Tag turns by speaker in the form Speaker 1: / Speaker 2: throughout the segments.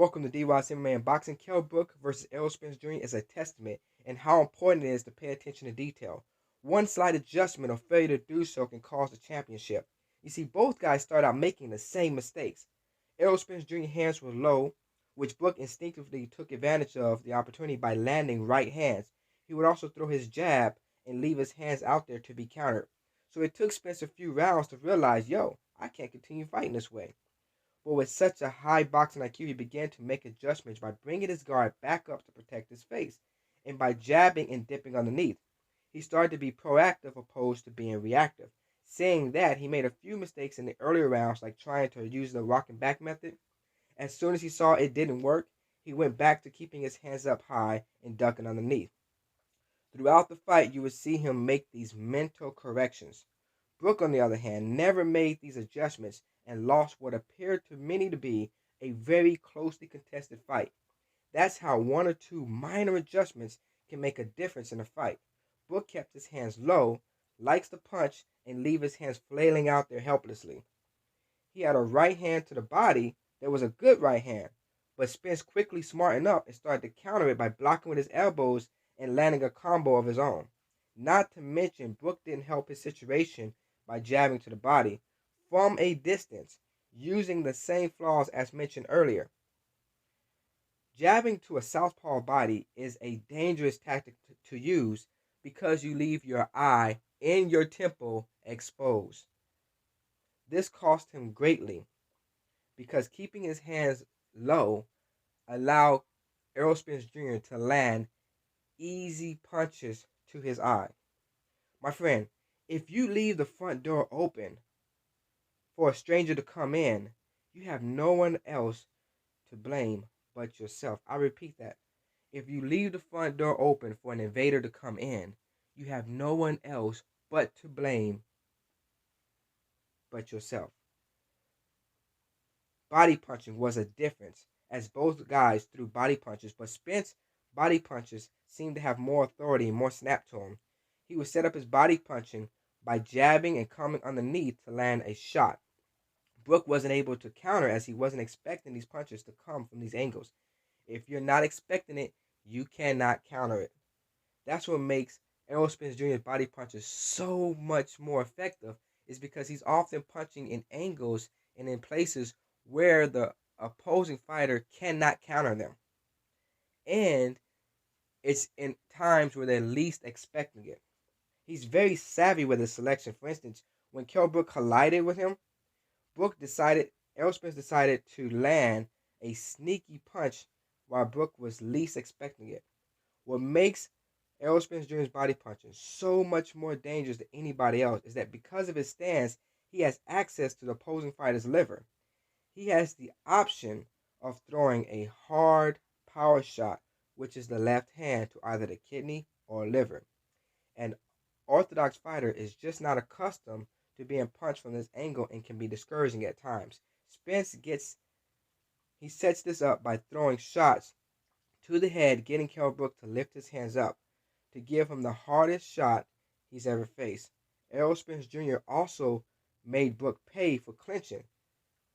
Speaker 1: Welcome to DROD'S MMA and Boxing. Kell Brook versus Errol Spence Jr. is a testament in how important it is to pay attention to detail. One slight adjustment or failure to do so can cost the championship. You see, both guys start out making the same mistakes. Errol Spence Jr.'s hands were low, which Brook instinctively took advantage of the opportunity by landing right hands. He would also throw his jab and leave his hands out there to be countered. So it took Spence a few rounds to realize, I can't continue fighting this way. But with such a high boxing IQ, he began to make adjustments by bringing his guard back up to protect his face, and by jabbing and dipping underneath. He started to be proactive opposed to being reactive. Saying that, he made a few mistakes in the earlier rounds, like trying to use the rocking back method. As soon as he saw it didn't work, he went back to keeping his hands up high and ducking underneath. Throughout the fight, you would see him make these mental corrections. Brook, on the other hand, never made these adjustments and lost what appeared to many to be a very closely contested fight. That's how one or two minor adjustments can make a difference in a fight. Brook kept his hands low, likes to punch, and leave his hands flailing out there helplessly. He had a right hand to the body that was a good right hand, but Spence quickly smartened up and started to counter it by blocking with his elbows and landing a combo of his own. Not to mention, Brook didn't help his situation by jabbing to the body from a distance, using the same flaws as mentioned earlier. Jabbing to a southpaw body is a dangerous tactic to use because you leave your eye and your temple exposed. This cost him greatly because keeping his hands low allowed Errol Spence Jr. to land easy punches to his eye. My friend, if you leave the front door open for a stranger to come in, you have no one else to blame but yourself. I repeat that. If you leave the front door open for an invader to come in, you have no one else but to blame but yourself. Body punching was a difference, as both guys threw body punches, but Spence's body punches seemed to have more authority and more snap to him. He would set up his body punching by jabbing and coming underneath to land a shot. Brook wasn't able to counter as he wasn't expecting these punches to come from these angles. If you're not expecting it, you cannot counter it. That's what makes Errol Spence Jr.'s body punches so much more effective, is because he's often punching in angles and in places where the opposing fighter cannot counter them. And it's in times where they're least expecting it. He's very savvy with his selection. For instance, when Kell Brook collided with him, Errol Spence decided to land a sneaky punch while Brook was least expecting it. What makes Errol Spence Jr.'s body punching so much more dangerous than anybody else is that because of his stance, he has access to the opposing fighter's liver. He has the option of throwing a hard power shot, which is the left hand, to either the kidney or liver. An orthodox fighter is just not accustomed to being punched from this angle and can be discouraging at times. Spence sets this up by throwing shots to the head, getting Kell Brook to lift his hands up to give him the hardest shot he's ever faced. Errol Spence Jr. also made Brook pay for clinching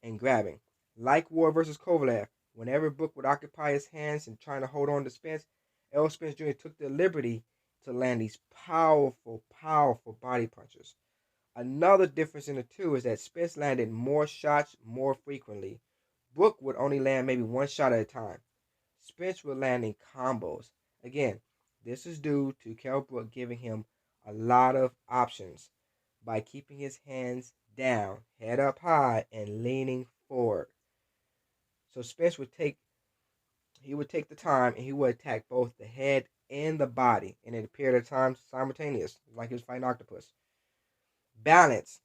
Speaker 1: and grabbing. Like Ward versus Kovalev, whenever Brook would occupy his hands and trying to hold on to Spence, Errol Spence Jr. took the liberty to land these powerful, powerful body punches. Another difference in the two is that Spence landed more shots more frequently. Brook would only land maybe one shot at a time. Spence would land in combos. Again, this is due to Kell Brook giving him a lot of options by keeping his hands down, head up high, and leaning forward. So Spence would take the time and he would attack both the head and the body, and it appeared at times simultaneous, like he was fighting octopus. Balance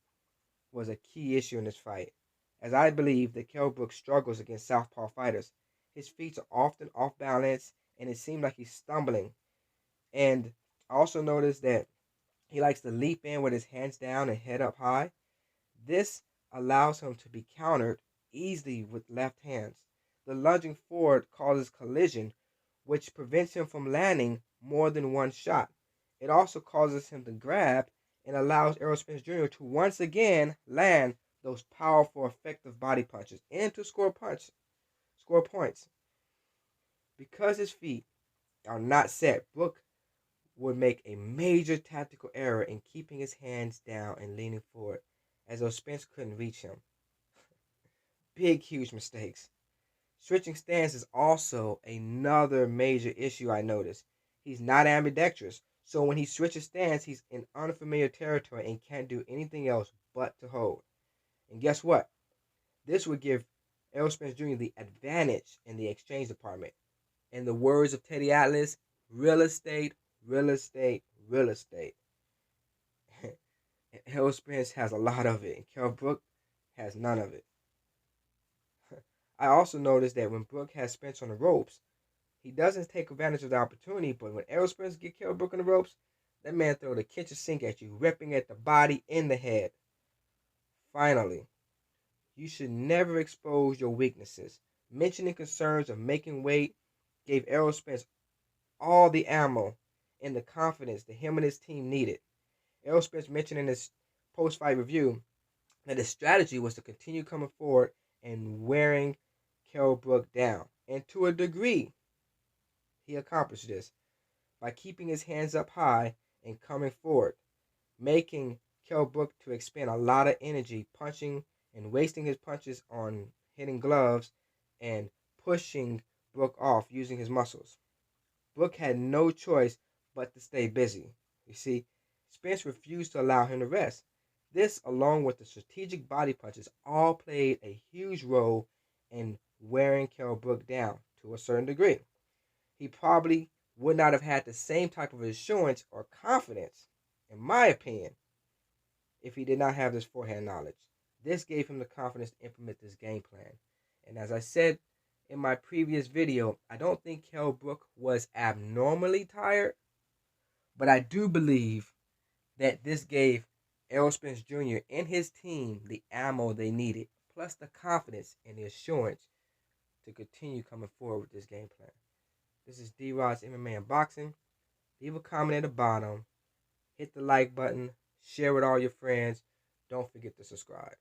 Speaker 1: was a key issue in this fight, as I believe that Kell Brook struggles against southpaw fighters. His feet are often off balance, and it seemed like he's stumbling. And I also noticed that he likes to leap in with his hands down and head up high. This allows him to be countered easily with left hands. The lunging forward causes collision, which prevents him from landing more than one shot. It also causes him to grab and allows Errol Spence Jr. to once again land those powerful, effective body punches and to score points. Because his feet are not set, Brook would make a major tactical error in keeping his hands down and leaning forward, as though Spence couldn't reach him. Big, huge mistakes. Switching stance is also another major issue I noticed. He's not ambidextrous, so when he switches stance, he's in unfamiliar territory and can't do anything else but to hold. And guess what? This would give Errol Spence Jr. the advantage in the exchange department. In the words of Teddy Atlas, real estate, real estate, real estate. And Errol Spence has a lot of it, and Kell Brook has none of it. I also noticed that when Brook has Spence on the ropes, he doesn't take advantage of the opportunity, but when Errol Spence get Kell Brook on the ropes, that man throw the kitchen sink at you, ripping at the body and the head. Finally, you should never expose your weaknesses. Mentioning concerns of making weight gave Errol Spence all the ammo and the confidence that him and his team needed. Errol Spence mentioned in his post-fight review that his strategy was to continue coming forward and wearing Kell Brook down. And to a degree, he accomplished this by keeping his hands up high and coming forward, making Kell Brook to expend a lot of energy punching and wasting his punches on hitting gloves and pushing Brook off using his muscles. Brook had no choice but to stay busy. You see, Spence refused to allow him to rest. This, along with the strategic body punches, all played a huge role in wearing Kell Brook down to a certain degree. He probably would not have had the same type of assurance or confidence, in my opinion, if he did not have this forehand knowledge. This gave him the confidence to implement this game plan. And as I said in my previous video, I don't think Kell Brook was abnormally tired, but I do believe that this gave Errol Spence Jr. and his team the ammo they needed, plus the confidence and the assurance to continue coming forward with this game plan. This is DROD'S MMA and Boxing. Leave a comment at the bottom. Hit the like button. Share with all your friends. Don't forget to subscribe.